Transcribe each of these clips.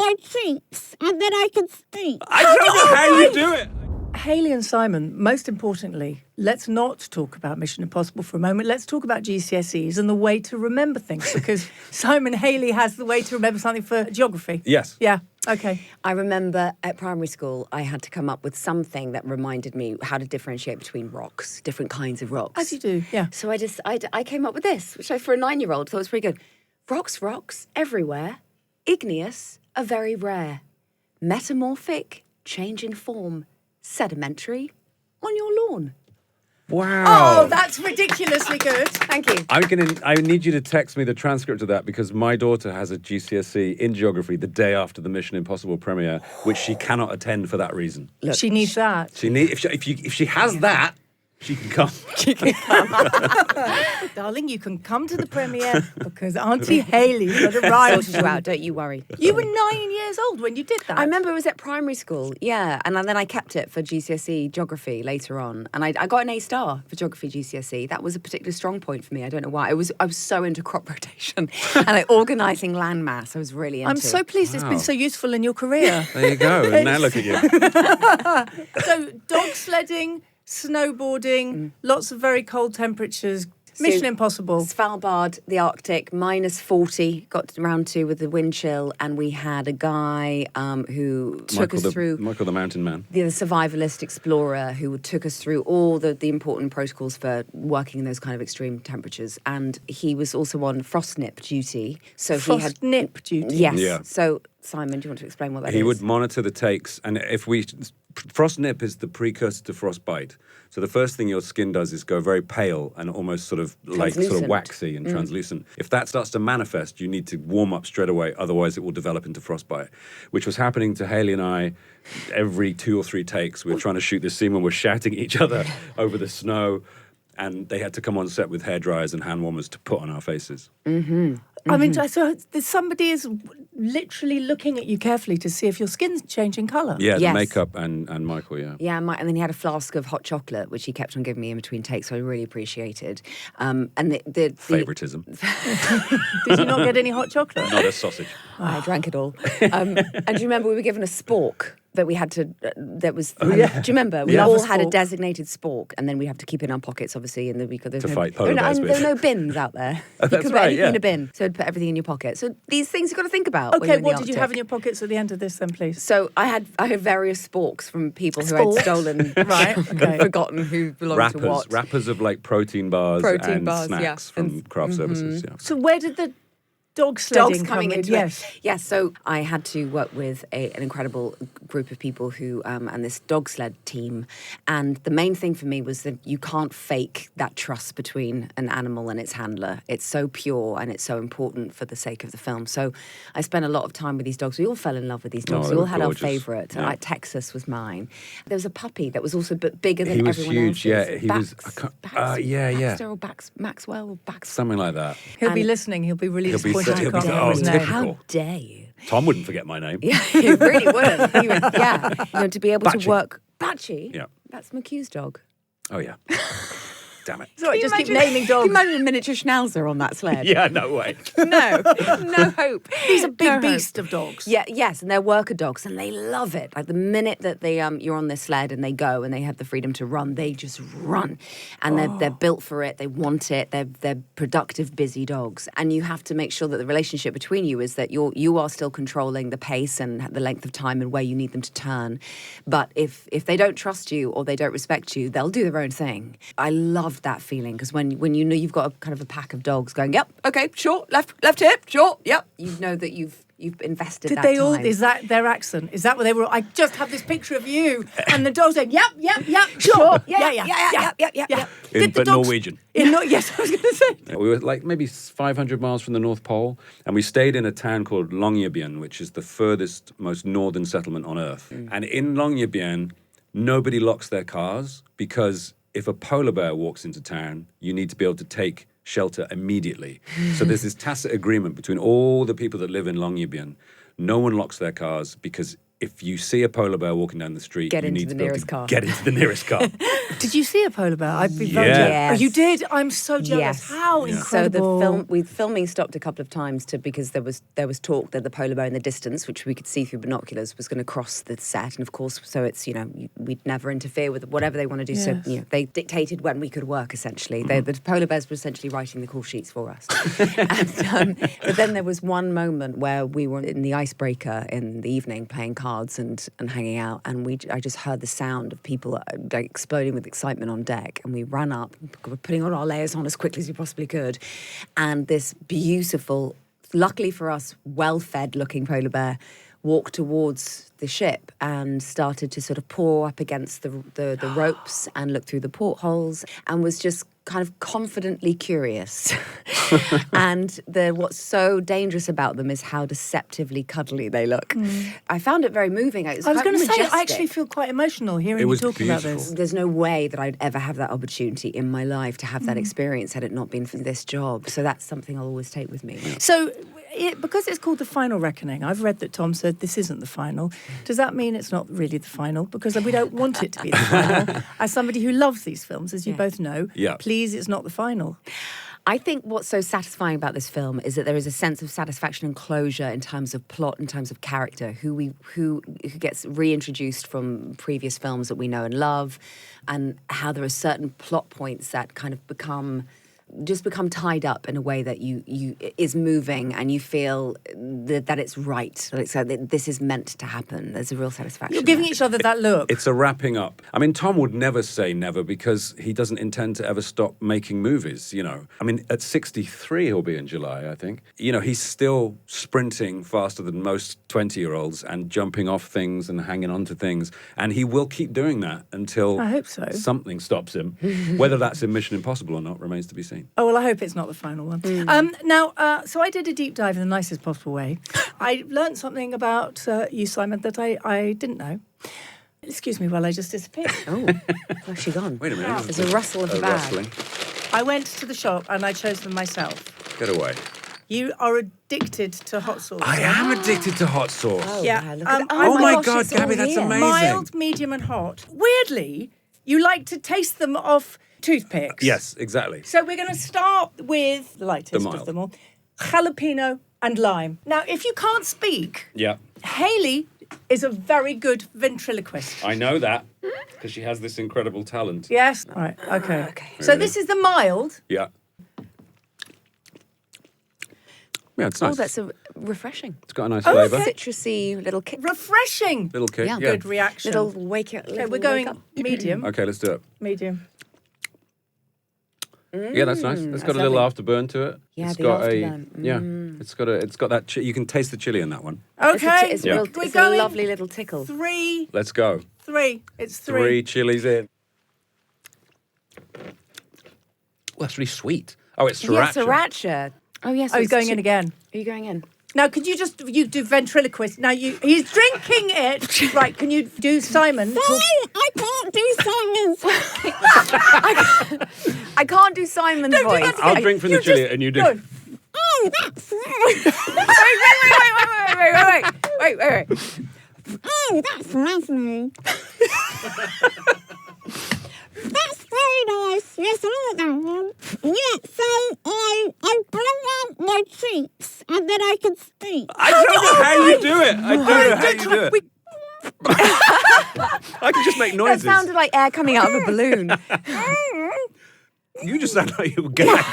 my cheeks, and then I can speak. I don't know how you do it. Hayley and Simon, most importantly, let's not talk about Mission Impossible for a moment. Let's talk about GCSEs and the way to remember things, because Simon Hayley has the way to remember something for geography. Yes. Yeah, okay. I remember at primary school, I had to come up with something that reminded me how to differentiate between rocks, different kinds of rocks. As you do, yeah. So I came up with this, which for a 9-year-old thought was pretty good. Rocks everywhere. Igneous are very rare. Metamorphic, change in form. Sedimentary, on your lawn. Wow. Oh, that's ridiculously good. Thank you. I need you to text me the transcript of that, because my daughter has a GCSE in geography the day after the Mission Impossible premiere, which she cannot attend for that reason. Look, she needs that. If she has that, she can come. Darling, you can come to the premiere because Auntie Hayley had arrived. Sorted you out, don't you worry. You were 9 years old when you did that. I remember it was at primary school, yeah, and then I kept it for GCSE geography later on, and I got an A star for geography GCSE. That was a particularly strong point for me. I don't know why. I was so into crop rotation and organising landmass. I was really into. I'm so pleased it's been so useful in your career. There you go. And now look at you. So dog sledding, snowboarding, lots of very cold temperatures. Mission Impossible. Svalbard, the Arctic, -40, got around to with the wind chill, and we had a guy who took us through... Michael the Mountain Man. The survivalist explorer who took us through all the important protocols for working in those kind of extreme temperatures. And he was also on frost nip duty. So Frost nip duty? Yes. Yeah. So, Simon, do you want to explain what that is? He would monitor the takes, and frost nip is the precursor to frostbite. So the first thing your skin does is go very pale and almost sort of waxy and translucent. If that starts to manifest, you need to warm up straight away, otherwise it will develop into frostbite, which was happening to Hayley and I every 2 or 3 takes. We were trying to shoot this scene when we're shouting at each other over the snow, and they had to come on set with hairdryers and hand warmers to put on our faces. Mm-hmm. I mean, so somebody is literally looking at you carefully to see if your skin's changing colour. Yeah, the makeup and Michael, yeah. Yeah, and then he had a flask of hot chocolate, which he kept on giving me in between takes, so I really appreciated. And the Favoritism. Did you not get any hot chocolate? Not a sausage. I drank it all. And do you remember we were given a spork that we had to, that was, Oh, yeah. do you remember? We Yeah. all Love a had a spork. designated spork, and then we'd have to keep it in our pockets, obviously, and then we could... To fight polar bears and with. there were no bins out there. Oh, You that's could put right, anything yeah. in a bin, so I'd put everything in your pocket. So these things you've got to think about when Okay, you're in the what did you have in Arctic. your pockets at the end of this then, please? So I had various sporks from people who had Sporks? stolen, Right, okay. forgotten who belonged to what. Wrappers of like protein bars Protein and bars, snacks yeah. from craft services. Yeah. So where did the dog sledding Dogs coming come into in? it. Yes, so I had to work with an incredible group of people who, and this dog sled team. And the main thing for me was that you can't fake that trust between an animal and its handler. It's so pure and it's so important for the sake of the film. So I spent a lot of time with these dogs. We all fell in love with these dogs. they We all were had gorgeous. our favourite. Yeah. Texas was mine. There was a puppy that was also bigger than He was everyone huge, else's. yeah. He was... Baxter or Maxwell or Baxter. Something like that. He'll be listening. He'll be really He'll be disappointed. so- you he'll be can't so- remember his name. typical. How dare you? Tom wouldn't forget my name. Yeah, he really wouldn't. He would, yeah. To be able Batchy. to work... Batchy? Yeah. That's McHugh's dog. Oh, yeah. Damn it. Sorry, Can you just keep imagine- naming Can dogs. you imagine a miniature schnauzer on that sled? Yeah, no way. No, no hope. He's a big No hope. beast of dogs. Yeah, yes, and they're worker dogs, and they love it. Like the minute that they you're on this sled and they go and they have the freedom to run, they just run, and they're built for it. They want it. They're productive, busy dogs, and you have to make sure that the relationship between you is that you are still controlling the pace and the length of time and where you need them to turn. But if they don't trust you or they don't respect you, they'll do their own thing. I loved that feeling because when you know you've got a kind of a pack of dogs going, yep, okay, sure, left hip, sure, yep, you know that you've invested Did that they all? time. Is that their accent? Is that what they were? I just have this picture of you, and the dogs saying, "Yep, sure, yeah." But Norwegian. Yes, I was going to say. We were like maybe 500 miles from the North Pole, and we stayed in a town called Longyearbyen, which is the furthest, most northern settlement on Earth. And in Longyearbyen, nobody locks their cars because if a polar bear walks into town, you need to be able to take shelter immediately. So there's this tacit agreement between all the people that live in Longyearbyen. No one locks their cars because if you see a polar bear walking down the street, Get you into need the to be able nearest to car. get into the nearest car. Did you see a polar bear? I've been very Yeah. jealous. Yes. Oh, you did? I'm so jealous. Yes. How Yeah. incredible. So the filming stopped a couple of times because there was talk that the polar bear in the distance, which we could see through binoculars, was going to cross the set, and of course, so it's we'd never interfere with whatever they want to do. Yes. So they dictated when we could work. Essentially, the polar bears were essentially writing the call sheets for us. But then there was one moment where we were in the icebreaker in the evening playing cards and hanging out, and I just heard the sound of people like exploding with excitement on deck, and we ran up, we were putting all our layers on as quickly as we possibly could, and this beautiful, luckily for us, well-fed looking polar bear walked towards the ship and started to sort of paw up against the ropes and look through the portholes, and was just kind of confidently curious. And what's so dangerous about them is how deceptively cuddly they look. I found it very moving. It was I was quite going to say, I majestic. actually feel quite emotional hearing It you was talk about beautiful. this. There's no way that I'd ever have that opportunity in my life to have that experience had it not been for this job. So that's something I'll always take with me. So, because it's called The Final Reckoning, I've read that Tom said this isn't the final. Does that mean it's not really the final? Because we don't want it to be the final. As somebody who loves these films, as you both know, Yeah. please, it's not the final. I think what's so satisfying about this film is that there is a sense of satisfaction and closure in terms of plot, in terms of character, who gets reintroduced from previous films that we know and love, and how there are certain plot points that kind of become tied up in a way that is moving, and you feel that it's right. That this is meant to happen. There's a real satisfaction. You're giving there. each other that look. It's a wrapping up. I mean, Tom would never say never because he doesn't intend to ever stop making movies, I mean, at 63, he'll be in July, I think. He's still sprinting faster than most 20-year-olds and jumping off things and hanging on to things. And he will keep doing that until I hope so. something stops him. Whether that's in Mission Impossible or not remains to be seen. Oh, well, I hope it's not the final one. So I did a deep dive in the nicest possible way. I learned something about you, Simon, that I didn't know. Excuse me while I just disappeared. Oh, where's she gone? Wait a minute. There's a rustle of the bag. Rustling. I went to the shop and I chose them myself. Get away. You are addicted to hot sauce. I am addicted to hot sauce. Oh, Yeah, wow, look at Oh my gosh, God, it's all Gabby, that's here. amazing. Mild, medium, and hot. Weirdly, you like to taste them off toothpicks. Yes, exactly. So we're going to start with the lightest mild. of them all, jalapeno and lime. Now, if you can't speak, Yeah. Hayley is a very good ventriloquist. I know that because she has this incredible talent. Yes. Right. Okay. Okay. So this is the mild. Yeah. Yeah, it's Oh, nice. that's refreshing. It's got a nice Oh, flavour. okay. Citrusy little kick. Refreshing. Little kick. Yeah. Yeah. Good reaction. Little wake up. Okay, we're going medium. Okay, let's do it. Medium. Yeah, that's nice. It's got that's a little lovely. afterburn to it. Yeah, It's the got afterburn. Yeah, it's got that. You can taste the chili in that one. Okay. It's, a, Yeah. real, We're it's going a lovely little tickle. Three. Let's go. It's Three three. chilies in. Oh, that's really sweet. Oh, it's Yeah, sriracha. sriracha. Oh, yes. Oh, he's going in again. Are you going in? Now, could you do ventriloquist? Now, he's drinking it. Right, can you do Simon? Fine, I can't do Simon's. I can't do Simon's Don't do voice. that I'll again. drink from the You chili just- and you do. Go. Oh, that's Wait. Oh, that's lovely. That's very nice. Yes, I like that one. Yeah, so I bring out my treats and then I can speak. I don't know how you do it. I don't know how you do it. I can just make That noises. sounded like air coming out of a balloon. You just sound like you were gagged.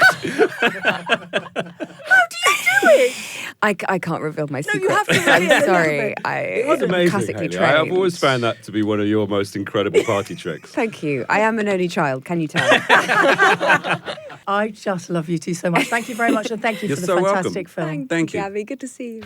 I can't reveal my secret. you have to reveal I'm a little sorry. bit. It was amazing, classically Hayley. I've trained. always found that to be one of your most incredible party tricks. Thank you. I am an only child. Can you tell? I just love you two so much. Thank you very much, and thank you You're for the so welcome. fantastic film. Thank you. Gabby. Good to see you.